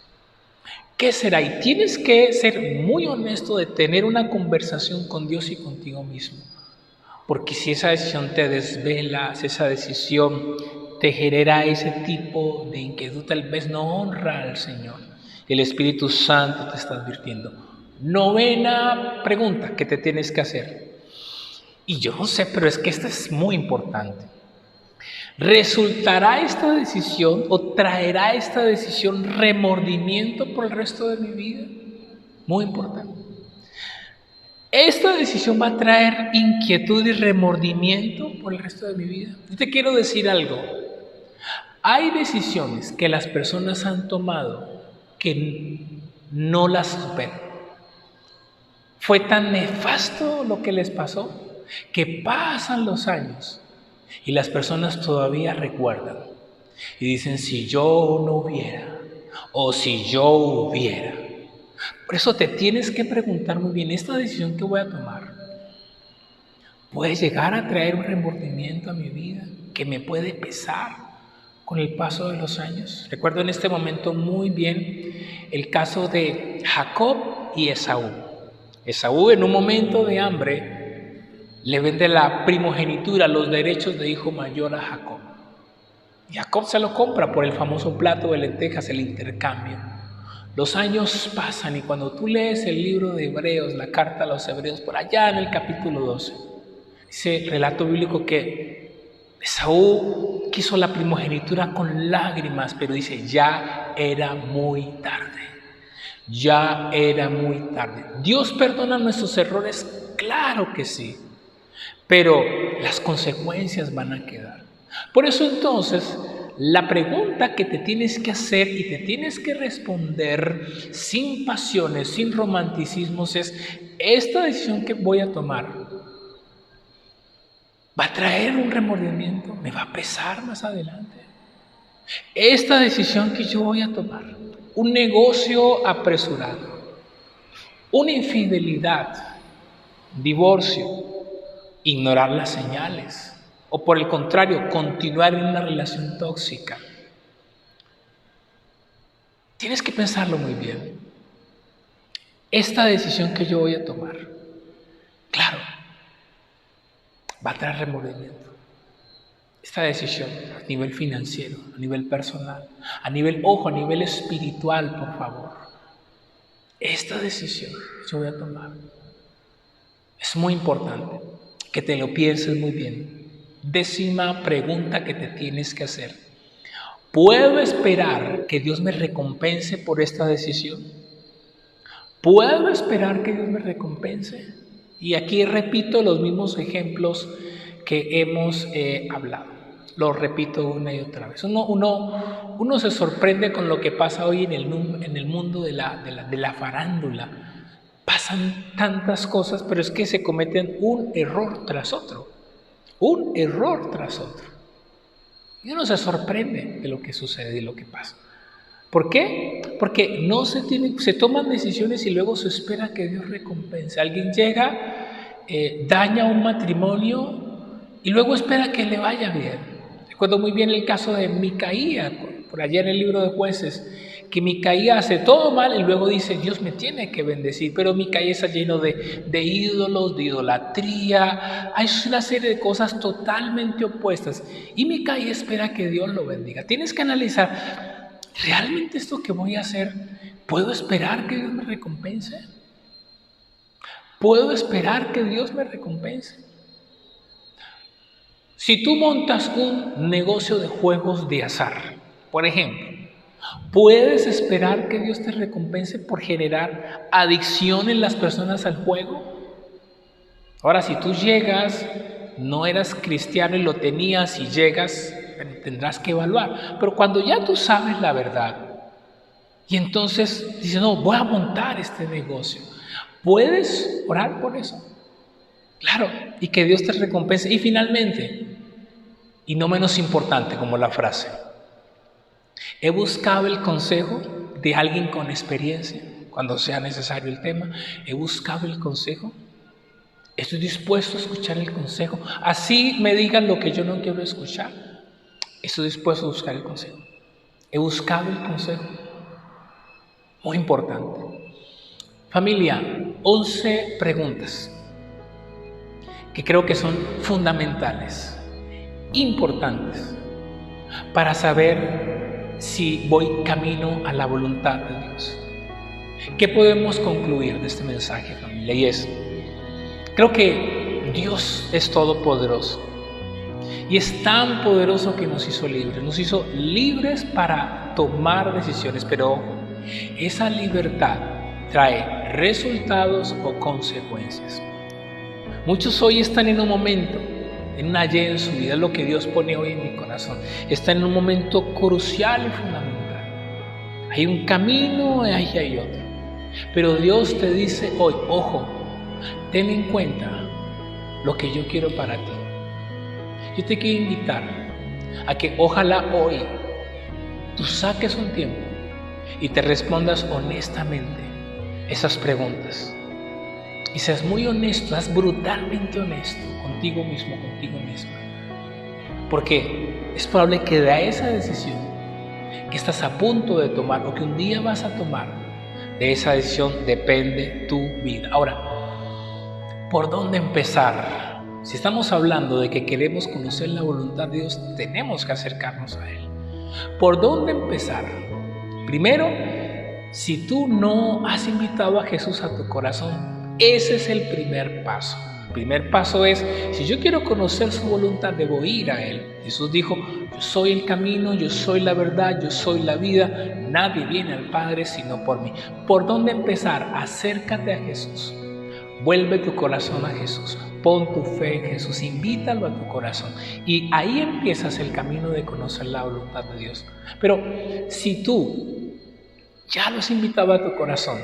¿Qué será? Y tienes que ser muy honesto de tener una conversación con Dios y contigo mismo. Porque si esa decisión te desvela, si esa decisión te genera ese tipo de inquietud, tal vez no honra al Señor. El Espíritu Santo te está advirtiendo. Novena pregunta que te tienes que hacer. Y yo no sé, pero es que esta es muy importante. ¿Resultará esta decisión o traerá esta decisión remordimiento por el resto de mi vida? Muy importante. Esta decisión va a traer inquietud y remordimiento por el resto de mi vida. Yo te quiero decir algo. Hay decisiones que las personas han tomado que no las superan. Fue tan nefasto lo que les pasó que pasan los años y las personas todavía recuerdan y dicen si yo no hubiera o si yo hubiera. Por eso te tienes que preguntar muy bien, ¿esta decisión que voy a tomar puede llegar a traer un remordimiento a mi vida que me puede pesar con el paso de los años? Recuerdo en este momento muy bien el caso de Jacob y Esaú. Esaú, en un momento de hambre, le vende la primogenitura, los derechos de hijo mayor a Jacob. Y Jacob se lo compra por el famoso plato de lentejas, el intercambio. Los años pasan y cuando tú lees el libro de Hebreos, la carta a los Hebreos, por allá en el capítulo 12, dice el relato bíblico que Esaú quiso la primogenitura con lágrimas, pero dice, ya era muy tarde. Ya era muy tarde. ¿Dios perdona nuestros errores? Claro que sí. Pero las consecuencias van a quedar. Por eso entonces, la pregunta que te tienes que hacer y te tienes que responder sin pasiones, sin romanticismos es, ¿esta decisión que voy a tomar va a traer un remordimiento, me va a pesar más adelante. Esta decisión que yo voy a tomar, un negocio apresurado, una infidelidad, divorcio, ignorar las señales, o por el contrario, continuar en una relación tóxica. Tienes que pensarlo muy bien. Esta decisión que yo voy a tomar, claro, va a traer remordimiento. Esta decisión a nivel financiero, a nivel personal, a nivel, ojo, a nivel espiritual, por favor. Esta decisión que yo voy a tomar es muy importante que te lo pienses muy bien. 10ª pregunta que te tienes que hacer. ¿Puedo esperar que Dios me recompense por esta decisión? ¿Puedo esperar que Dios me recompense? Y aquí repito los mismos ejemplos que hemos hablado. Lo repito una y otra vez. Uno se sorprende con lo que pasa hoy en el mundo de la farándula. Pasan tantas cosas, pero es que se cometen un error tras otro. Un error tras otro. Y uno se sorprende de lo que sucede y lo que pasa. ¿Por qué? Porque se toman decisiones y luego se espera que Dios recompense. Alguien llega, daña un matrimonio y luego espera que le vaya bien. Recuerdo muy bien el caso de Micaía, por allá en el libro de Jueces, que Micaía hace todo mal y luego dice, Dios me tiene que bendecir, pero Micaía está lleno de ídolos, de idolatría, hay una serie de cosas totalmente opuestas y Micaía espera que Dios lo bendiga. Tienes que analizar, ¿realmente esto que voy a hacer, puedo esperar que Dios me recompense? ¿Puedo esperar que Dios me recompense? Si tú montas un negocio de juegos de azar, por ejemplo, ¿puedes esperar que Dios te recompense por generar adicción en las personas al juego? Ahora, si tú llegas, no eras cristiano y lo tenías y llegas, tendrás que evaluar. Pero cuando ya tú sabes la verdad y entonces dices, no, voy a montar este negocio, ¿puedes orar por eso? Claro, y que Dios te recompense. Y finalmente, y no menos importante como la frase, he buscado el consejo de alguien con experiencia, cuando sea necesario el tema, he buscado el consejo, estoy dispuesto a escuchar el consejo, así me digan lo que yo no quiero escuchar, estoy dispuesto a buscar el consejo, he buscado el consejo, muy importante. Familia, 11 preguntas que creo que son fundamentales, importantes, para saber si voy camino a la voluntad de Dios. ¿Qué podemos concluir de este mensaje, familia? Y creo que Dios es todopoderoso y es tan poderoso que nos hizo libres para tomar decisiones, pero ojo, esa libertad trae resultados o consecuencias. Muchos hoy están en un momento, en una Y en su vida, es lo que Dios pone hoy en mi corazón. Están en un momento crucial y fundamental. Hay un camino, ahí hay otro. Pero Dios te dice hoy, ojo, ten en cuenta lo que yo quiero para ti. Yo te quiero invitar a que ojalá hoy tú saques un tiempo y te respondas honestamente esas preguntas. Y seas muy honesto, seas brutalmente honesto contigo mismo, contigo misma. Porque es probable que de esa decisión que estás a punto de tomar o que un día vas a tomar, de esa decisión depende tu vida. Ahora, ¿por dónde empezar? Si estamos hablando de que queremos conocer la voluntad de Dios, tenemos que acercarnos a Él. ¿Por dónde empezar? Primero, si tú no has invitado a Jesús a tu corazón, ese es el primer paso. El primer paso es, si yo quiero conocer su voluntad, debo ir a Él. Jesús dijo, yo soy el camino, yo soy la verdad, yo soy la vida. Nadie viene al Padre sino por mí. ¿Por dónde empezar? Acércate a Jesús. Vuelve tu corazón a Jesús. Pon tu fe en Jesús. Invítalo a tu corazón. Y ahí empiezas el camino de conocer la voluntad de Dios. Pero si tú ya lo has invitado a tu corazón,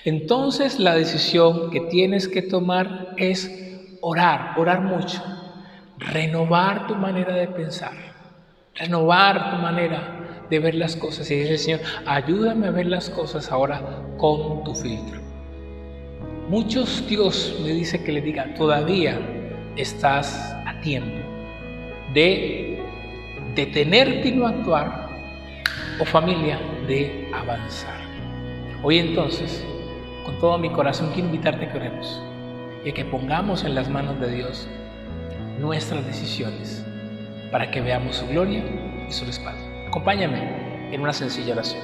entonces la decisión que tienes que tomar es orar mucho. renovar tu manera de pensar, renovar tu manera de ver las cosas. Y dice: Señor, ayúdame a ver las cosas ahora con tu filtro. Muchos, Dios me dice que le diga: todavía estás a tiempo de detenerte y no actuar, o familia, de avanzar. Hoy entonces, con todo mi corazón, quiero invitarte a que oremos y a que pongamos en las manos de Dios nuestras decisiones para que veamos su gloria y su respaldo. Acompáñame en una sencilla oración.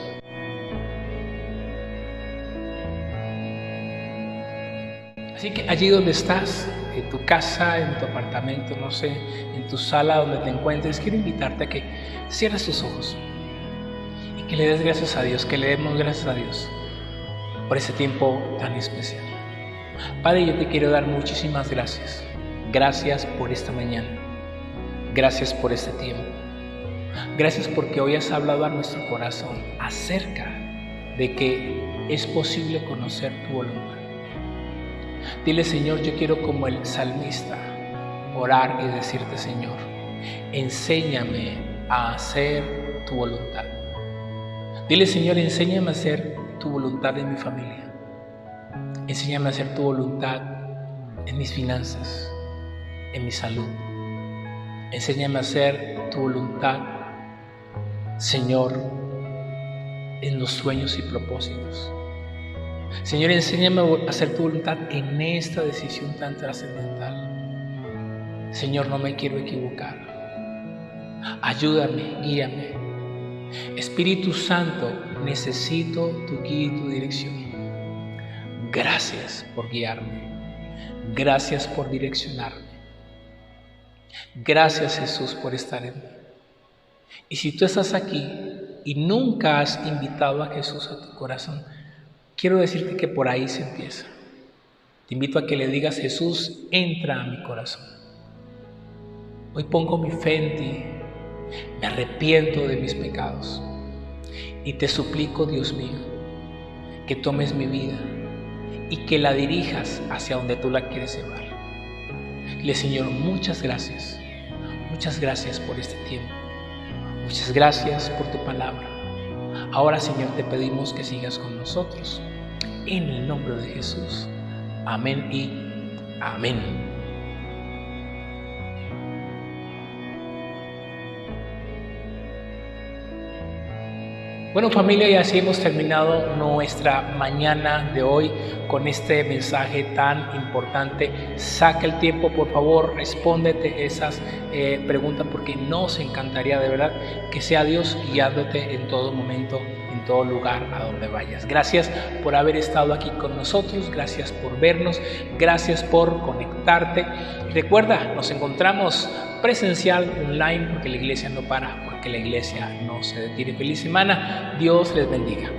Así que allí donde estás, en tu casa, en tu apartamento, no sé, en tu sala donde te encuentres, quiero invitarte a que cierres tus ojos y que le des gracias a Dios, que le demos gracias a Dios por ese tiempo tan especial. Padre, yo te quiero dar muchísimas gracias. Gracias por esta mañana. Gracias por este tiempo. Gracias porque hoy has hablado a nuestro corazón acerca de que es posible conocer tu voluntad. Dile: Señor, yo quiero, como el salmista, orar y decirte: Señor, enséñame a hacer tu voluntad. Dile: Señor, enséñame a hacer tu voluntad en mi familia. Enséñame a hacer tu voluntad en mis finanzas, en mi salud. Enséñame a hacer tu voluntad, Señor, en los sueños y propósitos. Señor, enséñame a hacer tu voluntad en esta decisión tan trascendental. Señor, no me quiero equivocar. Ayúdame, guíame. Espíritu Santo, necesito tu guía y tu dirección. Gracias por guiarme. Gracias por direccionarme. Gracias, Jesús, por estar en mí. Y si tú estás aquí y nunca has invitado a Jesús a tu corazón, quiero decirte que por ahí se empieza. Te invito a que le digas: Jesús, entra a mi corazón. Hoy pongo mi fe en ti, me arrepiento de mis pecados y te suplico, Dios mío, que tomes mi vida y que la dirijas hacia donde tú la quieres llevar. Dile: Señor, muchas gracias por este tiempo, muchas gracias por tu palabra. Ahora, Señor, te pedimos que sigas con nosotros, en el nombre de Jesús. Amén y amén. Bueno, familia, y así hemos terminado nuestra mañana de hoy con este mensaje tan importante. Saca el tiempo, por favor, respóndete esas preguntas, porque nos encantaría de verdad que sea Dios guiándote en todo momento, en todo lugar a donde vayas. Gracias por haber estado aquí con nosotros, gracias por vernos, gracias por conectarte. Recuerda, nos encontramos presencial, online, porque la iglesia no para, porque la iglesia no se detiene. Feliz semana, Dios les bendiga.